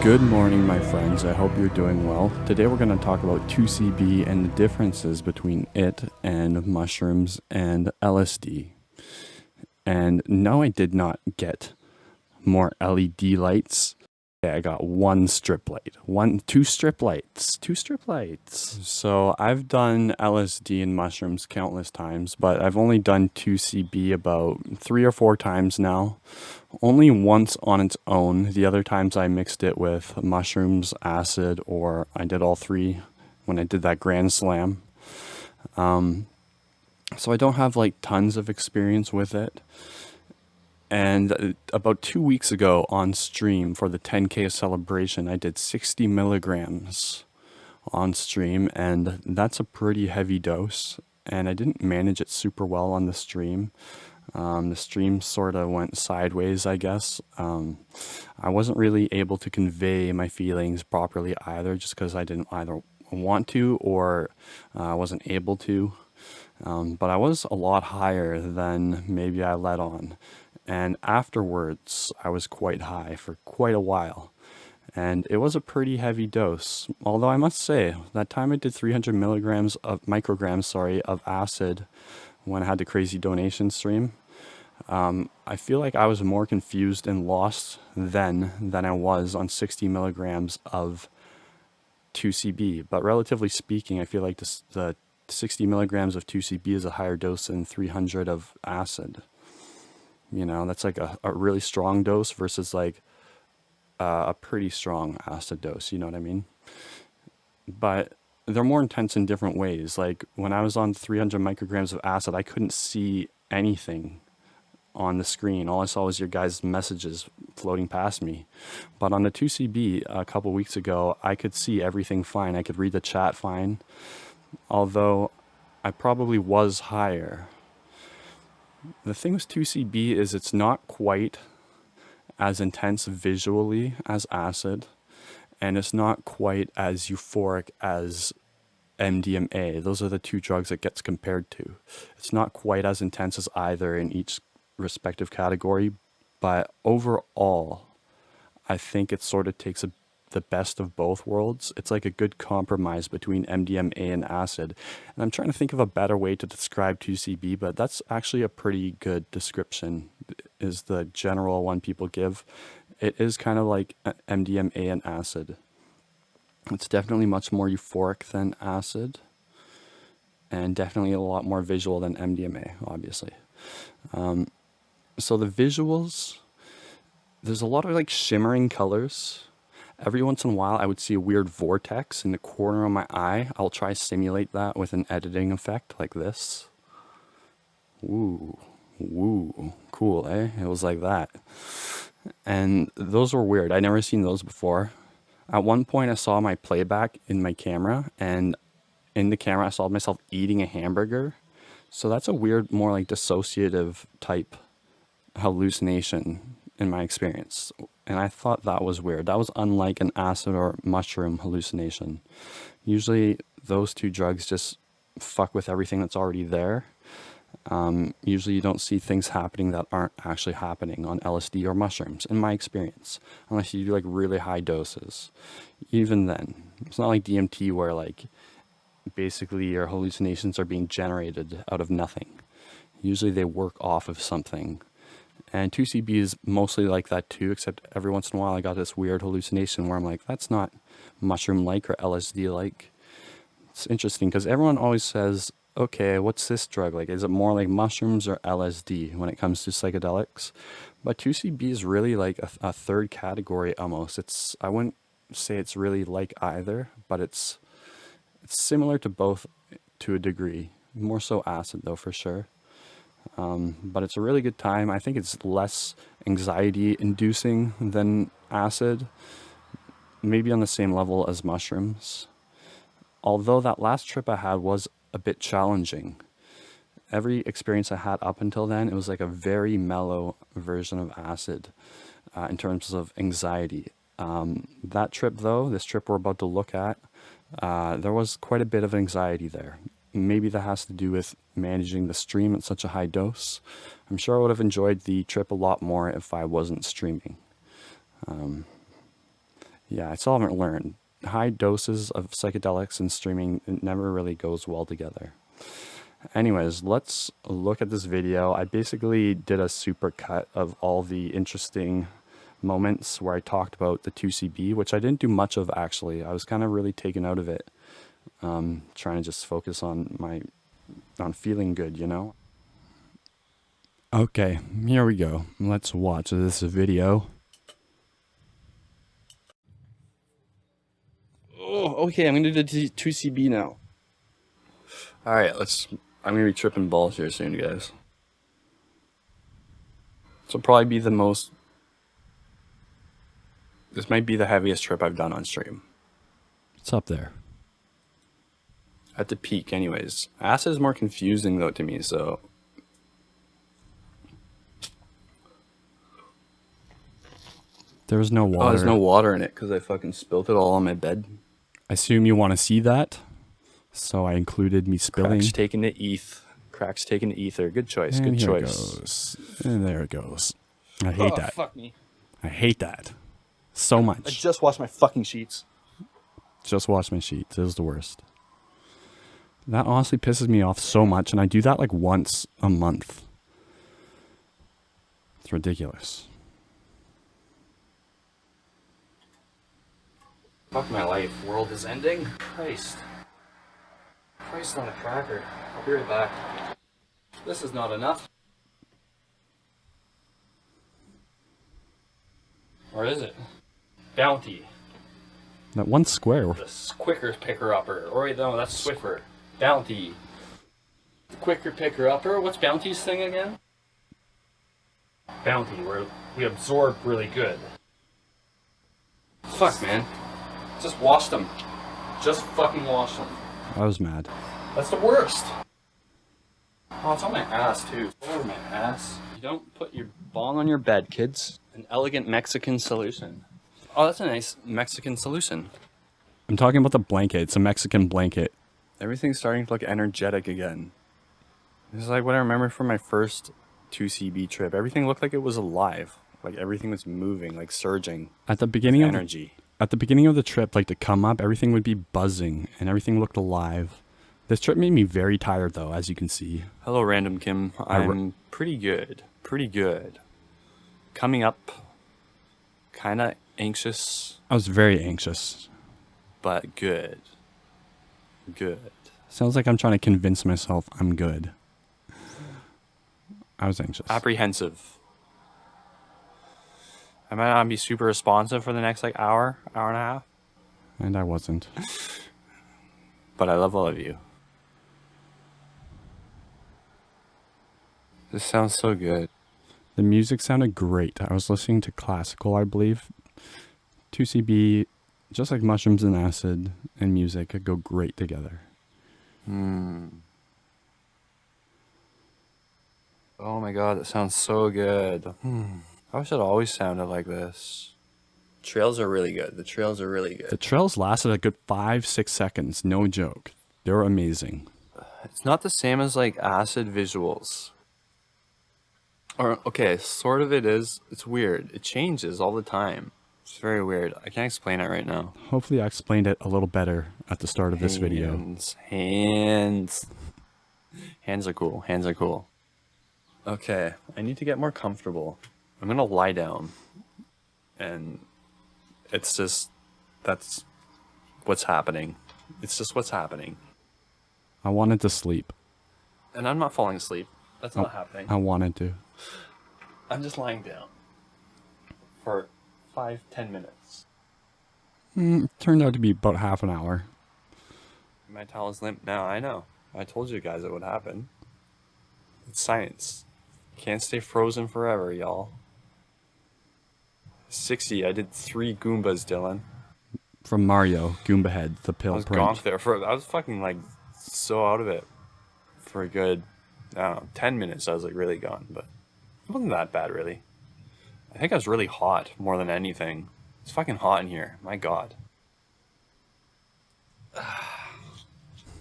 Good morning, my friends. I hope you're doing well. Today we're going to talk about 2C-B and the differences between it and mushrooms and LSD. And no, I did not get more LED lights. I got one strip light. Two strip lights. So I've done LSD and mushrooms countless times, but I've only done 2CB about 3 or 4 times now. Only once on its own. The other times I mixed it with mushrooms, acid, or I did all three when I did that Grand Slam. So I don't have like tons of experience with it. And about 2 weeks ago on stream for the 10K celebration, I did 60 milligrams on stream, and that's a pretty heavy dose. And I didn't manage it super well on the stream. The stream sort of went sideways, I guess. I wasn't really able to convey my feelings properly either, just because I didn't either want to or I wasn't able to. But I was a lot higher than maybe I let on. And afterwards, I was quite high for quite a while. And it was a pretty heavy dose. Although I must say, that time I did 300 micrograms of acid when I had the crazy donation stream. I feel like I was more confused and lost then than I was on 60 milligrams of 2CB. But relatively speaking, I feel like the 60 milligrams of 2CB is a higher dose than 300 of acid. You know, that's like a really strong dose versus like a pretty strong acid dose, you know what I mean? But they're more intense in different ways. Like when I was on 300 micrograms of acid, I couldn't see anything on the screen. All I saw was your guys' messages floating past me. But on the 2CB a couple weeks ago, I could see everything fine. I could read the chat fine, although I probably was higher. The thing with 2CB is it's not quite as intense visually as acid, and it's not quite as euphoric as MDMA. Those are the two drugs it gets compared to. It's not quite as intense as either in each respective category, but overall, I think it sort of takes the best of both worlds. It's like a good compromise between MDMA and acid. And I'm trying to think of a better way to describe 2CB, but that's actually a pretty good description, is the general one people give. It is kind of like MDMA and acid. It's definitely much more euphoric than acid, and definitely a lot more visual than MDMA, obviously. So the visuals, there's a lot of like shimmering colors. Every once in a while, I would see a weird vortex in the corner of my eye. I'll try to simulate that with an editing effect like this. Woo, cool, eh? It was like that. And those were weird. I'd never seen those before. At one point, I saw my playback in my camera, and in the camera, I saw myself eating a hamburger. So that's a weird, more like dissociative type hallucination in my experience. And I thought that was weird. That was unlike an acid or mushroom hallucination. Usually those two drugs just fuck with everything that's already there. Usually you don't see things happening that aren't actually happening on LSD or mushrooms, in my experience, unless you do like really high doses. Even then, it's not like DMT where like basically your hallucinations are being generated out of nothing. Usually they work off of something. And 2CB is mostly like that too, except every once in a while I got this weird hallucination where I'm like, that's not mushroom-like or LSD-like. It's interesting because everyone always says, okay, what's this drug like? Is it more like mushrooms or LSD when it comes to psychedelics? But 2CB is really like a third category almost. I wouldn't say it's really like either, but it's similar to both to a degree. More so acid though, for sure. But it's a really good time. I think it's less anxiety inducing than acid, maybe on the same level as mushrooms. Although that last trip I had was a bit challenging. Every experience I had up until then, it was like a very mellow version of acid in terms of anxiety. That trip though, this trip we're about to look at, there was quite a bit of anxiety there. Maybe that has to do with managing the stream at such a high dose. I'm sure I would have enjoyed the trip a lot more if I wasn't streaming. Yeah, I still haven't learned. High doses of psychedelics and streaming, it never really goes well together. Anyways, let's look at this video. I basically did a super cut of all the interesting moments where I talked about the 2C-B, which I didn't do much of actually. I was kind of really taken out of it, trying to just focus on feeling good, you know? Okay, here we go. Let's watch this video. Oh, okay, I'm gonna do the 2C-B now. Alright, I'm gonna be tripping balls here soon, guys. This will probably be this might be the heaviest trip I've done on stream. It's up there. At the peak, anyways. Acid is more confusing, though, to me, so... There was no water. Oh, there's no water in it, because I fucking spilled it all on my bed. I assume you want to see that, so I included me spilling. Cracks taking the ether. Good choice, good choice. And there it goes. I hate that. Fuck me. I hate that. So much. I just washed my fucking sheets. Just washed my sheets. It was the worst. That honestly pisses me off so much, and I do that like once a month. It's ridiculous. Fuck my life. World is ending. Christ. Christ on a cracker. I'll be right back. This is not enough. Or is it? Bounty. That one square. The quicker picker-upper. Or wait, no, that's Swiffer. Bounty. The quicker picker-upper. What's Bounty's thing again? Bounty, where we absorb really good. Fuck, man. Just wash them. Just fucking wash them. I was mad. That's the worst. Oh, it's on my ass, too. It's over my ass. You don't put your bong on your bed, kids. An elegant Mexican solution. Oh, that's a nice Mexican solution. I'm talking about the blanket. It's a Mexican blanket. Everything's starting to look energetic again. This is like what I remember from my first 2C-B trip. Everything looked like it was alive. Like everything was moving, like surging. At the beginning of energy. At the beginning of the trip, like to come up, everything would be buzzing and everything looked alive. This trip made me very tired though, as you can see. Hello, Random Kim. I'm pretty good. Pretty good. Coming up, kind of anxious. I was very anxious. But good. Good. Sounds like I'm trying to convince myself I'm good. I was anxious. Apprehensive. I might not be super responsive for the next like hour and a half. And I wasn't. But I love all of you. This sounds so good. The music sounded great. I was listening to classical, I believe. 2C-B, just like mushrooms and acid and music, could go great together. Oh my god, that sounds so good. I wish it always sounded like this. Trails are really good. The trails are really good. The trails lasted a good 5-6 seconds, no joke. They were amazing. It's not the same as like acid visuals. Or, okay, sort of it is. It's weird. It changes all the time. It's very weird. I can't explain it right now. Hopefully I explained it a little better at the start of this video. Hands. Hands are cool. Hands are cool. Okay, I need to get more comfortable. I'm gonna lie down. And it's just, that's what's happening. It's just what's happening. I wanted to sleep. And I'm not falling asleep. That's not happening. I wanted to. I'm just lying down for 5-10 minutes. Turned out to be about half an hour. My towel is limp now. I know. I told you guys it would happen. It's science. Can't stay frozen forever, y'all. 60. I did 3 Goombas, Dylan. From Mario, Goomba Head, the pill. I was gone there I was fucking like so out of it for a good, I don't know, 10 minutes. I was like really gone, but it wasn't that bad really. I think I was really hot more than anything. It's fucking hot in here. My god.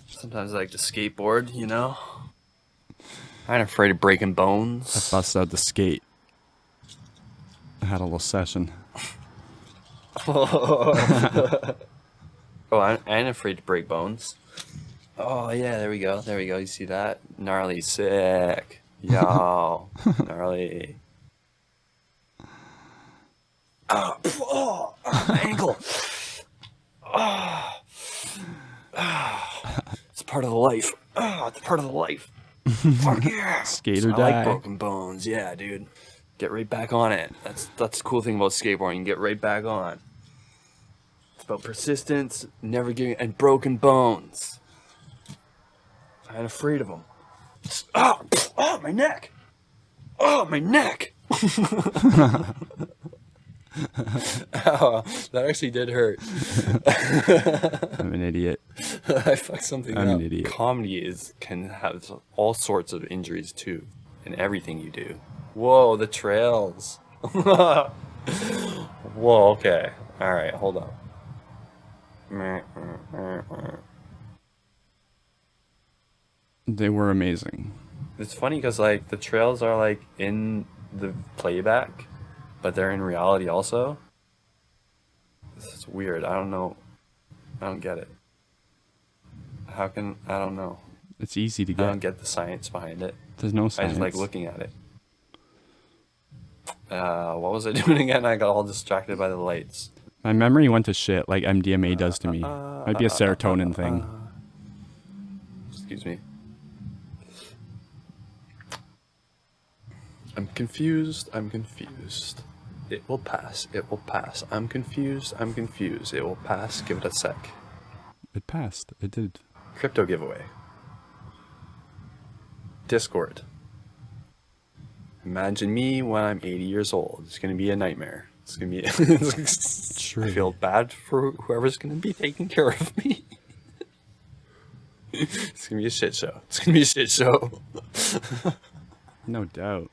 Sometimes I like to skateboard, you know? I ain't afraid of breaking bones. I busted out the skate. I had a little session. Oh, I ain't afraid to break bones. Oh, yeah, there we go. There we go. You see that? Gnarly, sick. Yo, gnarly. My ankle. It's part of the life. It's part of the life. Fuck yeah. Skate or I like die. broken bones. Yeah, dude. Get right back on it. That's the cool thing about skateboarding. You can get right back on. It's about persistence, never giving, and broken bones. I ain't afraid of them. Oh, my neck. Oh, my neck. Oh, that actually did hurt. I'm an idiot. I fucked something I'm up. an idiot. Comedy can have all sorts of injuries too, in everything you do. Whoa, the trails. Whoa, okay. All right, hold on. They were amazing. It's funny because like the trails are like in the playback, but they're in reality also. This is weird. I don't know. I don't get it. I don't know. It's easy to I don't get. get the science behind it. There's no I science. just like looking at it. What was I doing again? I got all distracted by the lights. My memory went to shit like MDMA does to me. Might be a serotonin thing. Excuse me. I'm confused. I'm confused. It will pass. It will pass. I'm confused. I'm confused. It will pass. Give it a sec. It passed. It did. Crypto giveaway. Discord. Imagine me when I'm 80 years old. It's going to be a nightmare. It's going to be... True. I feel bad for whoever's going to be taking care of me. It's going to be a shit show. It's going to be a shit show. No doubt.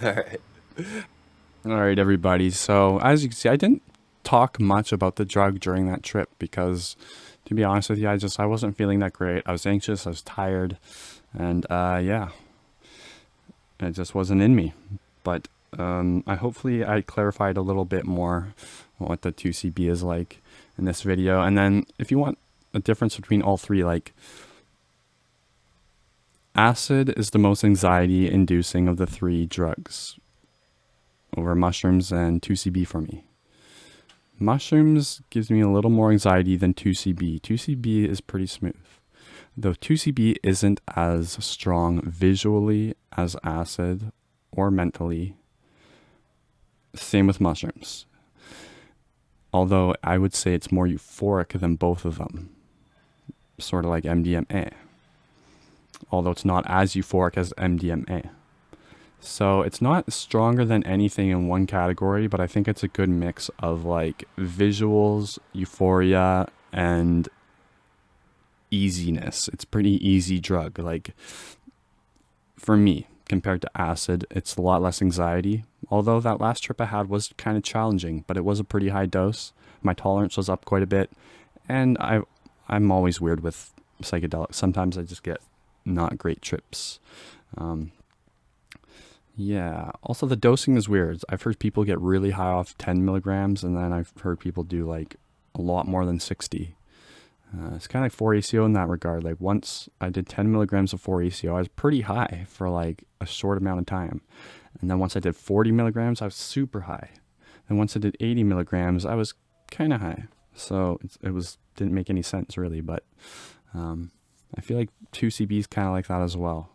Alright. Alright, everybody. So, as you can see, I didn't talk much about the drug during that trip because, to be honest with you, I wasn't feeling that great. I was anxious. I was tired. And, yeah. It just wasn't in me. But, hopefully I clarified a little bit more what the 2C-B is like in this video. And then, if you want a difference between all three, like, acid is the most anxiety-inducing of the three drugs over mushrooms and 2C-B for me. Mushrooms gives me a little more anxiety than 2C-B. 2C-B is pretty smooth. Though 2C-B isn't as strong visually as acid or mentally. Same with mushrooms. Although I would say it's more euphoric than both of them. Sort of like MDMA. Although it's not as euphoric as MDMA. So it's not stronger than anything in one category, but I think it's a good mix of like visuals, euphoria, and easiness. It's pretty easy drug. Like for me, compared to acid, it's a lot less anxiety. Although that last trip I had was kind of challenging, but it was a pretty high dose. My tolerance was up quite a bit, and I'm always weird with psychedelics. Sometimes I just get not great trips. Yeah. Also, the dosing is weird. I've heard people get really high off 10 milligrams, and then I've heard people do like a lot more than 60. It's kind of like 4-ACO in that regard. Like once I did 10 milligrams of 4-ACO, I was pretty high for like a short amount of time. And then once I did 40 milligrams, I was super high. And once I did 80 milligrams, I was kind of high. So didn't make any sense really, but I feel like 2C-B is kind of like that as well.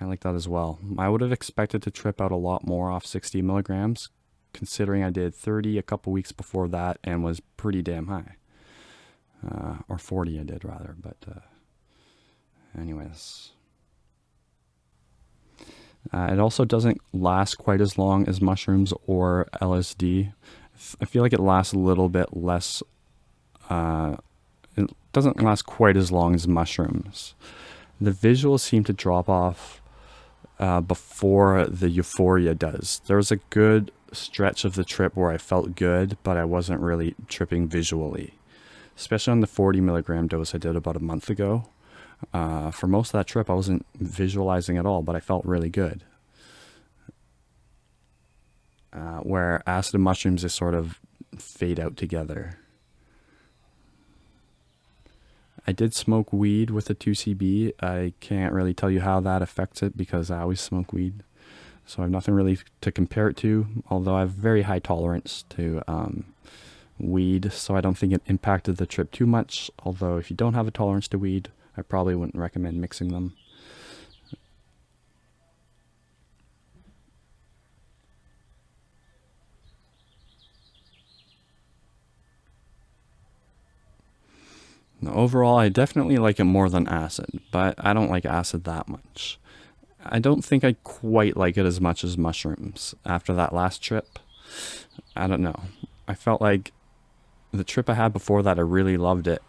I would have expected to trip out a lot more off 60 milligrams, considering I did 30 a couple weeks before that and was pretty damn high. Or 40 I did rather, but anyways. It also doesn't last quite as long as mushrooms or LSD. I feel like it lasts a little bit less. It doesn't last quite as long as mushrooms. The visuals seem to drop off before the euphoria does. There was a good stretch of the trip where I felt good, but I wasn't really tripping visually. Especially on the 40 milligram dose I did about a month ago. For most of that trip, I wasn't visualizing at all, but I felt really good. where acid and mushrooms just sort of fade out together. I did smoke weed with the 2C-B. I can't really tell you how that affects it because I always smoke weed. So I have nothing really to compare it to, although I have very high tolerance to weed, so I don't think it impacted the trip too much. Although if you don't have a tolerance to weed, I probably wouldn't recommend mixing them. Now, overall, I definitely like it more than acid, but I don't like acid that much. I don't think I quite like it as much as mushrooms after that last trip. I don't know. I felt like the trip I had before that, I really loved it.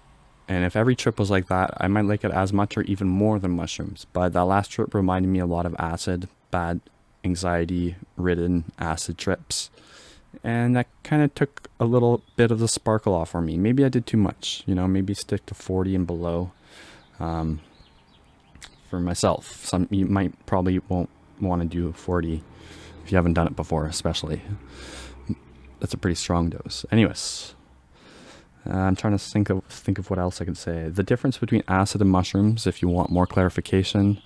And if every trip was like that, I might like it as much or even more than mushrooms. But that last trip reminded me a lot of acid, bad anxiety-ridden acid trips. And that kind of took a little bit of the sparkle off for me. Maybe I did too much, you know, maybe stick to 40 and below for myself. You might probably won't want to do 40 if you haven't done it before, especially. That's a pretty strong dose. Anyways, I'm trying to think of what else I could say. The difference between acid and mushrooms, if you want more clarification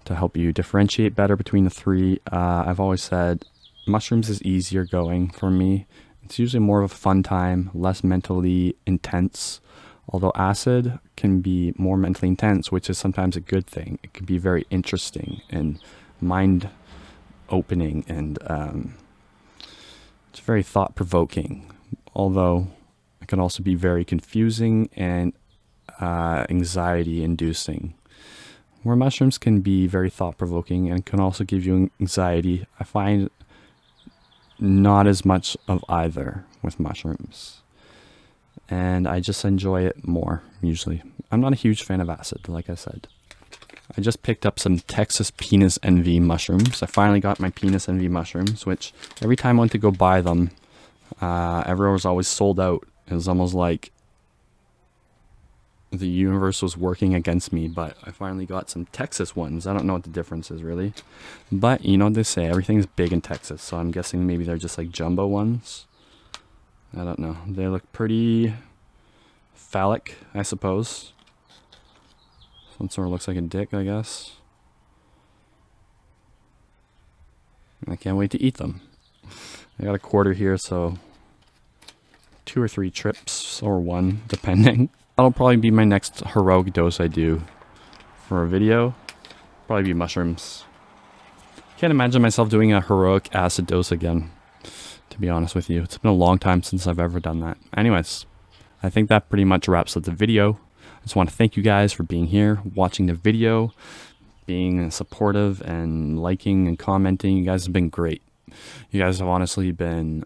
to help you differentiate better between the three, I've always said mushrooms is easier going for me. It's usually more of a fun time, less mentally intense. Although acid can be more mentally intense, which is sometimes a good thing. It can be very interesting and mind opening, and it's very thought provoking. Although it can also be very confusing and anxiety inducing. Where mushrooms can be very thought provoking and can also give you anxiety, I find not as much of either with mushrooms. And I just enjoy it more, usually. I'm not a huge fan of acid, like I said. I just picked up some Texas Penis Envy mushrooms. I finally got my Penis Envy mushrooms, which every time I went to go buy them, everyone was always sold out. It was almost like the universe was working against me, but I finally got some Texas ones. I don't know what the difference is really, but you know what they say, everything's big in Texas, so I'm guessing maybe they're just like jumbo ones. I don't know. They look pretty phallic, I suppose. One sort of looks like a dick, I guess. I can't wait to eat them. I got a quarter here, so 2 or 3 trips, or 1, depending. That'll probably be my next heroic dose I do for a video. Probably be mushrooms. Can't imagine myself doing a heroic acid dose again, to be honest with you. It's been a long time since I've ever done that. Anyways, I think that pretty much wraps up the video. I just want to thank you guys for being here, watching the video, being supportive and liking and commenting. You guys have been great. You guys have honestly been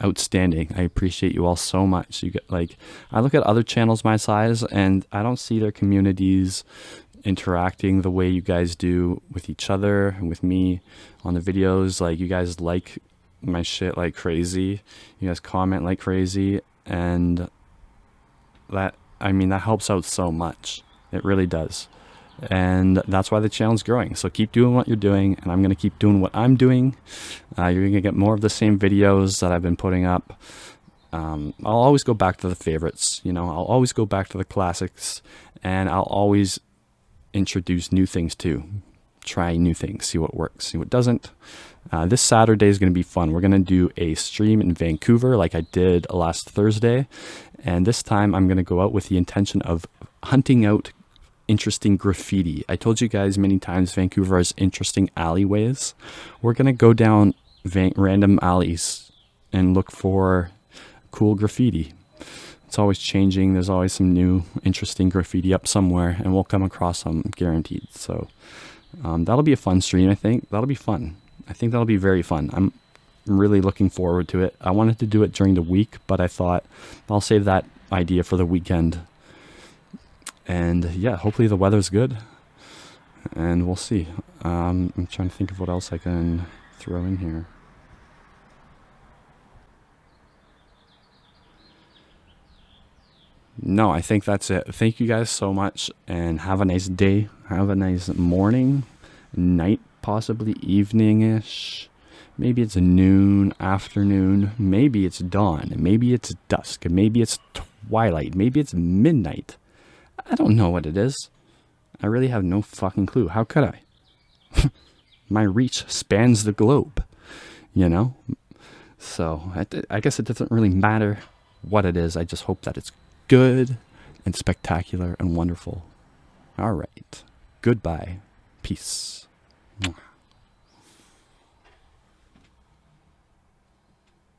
outstanding. I appreciate you all so much. You get, like, I look at other channels my size and I don't see their communities interacting the way you guys do with each other and with me on the videos. Like, you guys like my shit like crazy. You guys comment like crazy, and that, I mean, that helps out so much. It really does. And that's why the channel's growing. So keep doing what you're doing, and I'm going to keep doing what I'm doing. You're going to get more of the same videos that I've been putting up. I'll always go back to the favorites, you know, I'll always go back to the classics, and I'll always introduce new things too. Try new things, see what works, see what doesn't. This Saturday is going to be fun. We're going to do a stream in Vancouver like I did last Thursday. And this time I'm going to go out with the intention of hunting out interesting graffiti. I told you guys many times Vancouver has interesting alleyways. We're going to go down random alleys and look for cool graffiti. It's always changing. There's always some new interesting graffiti up somewhere, and we'll come across some guaranteed. So that'll be a fun stream, I think. That'll be fun. I think that'll be very fun. I'm really looking forward to it. I wanted to do it during the week, but I thought I'll save that idea for the weekend. And yeah, hopefully the weather's good, and we'll see. I'm trying to think of what else I can throw in here. No, I think that's it. Thank you guys so much, and have a nice day. Have a nice morning, night, possibly evening-ish. Maybe it's noon, afternoon, maybe it's dawn, maybe it's dusk, maybe it's twilight, maybe it's midnight. I don't know what it is. I really have no fucking clue. How could I? My reach spans the globe, you know? So I guess it doesn't really matter what it is. I just hope that it's good and spectacular and wonderful. All right. Goodbye. Peace. Mwah.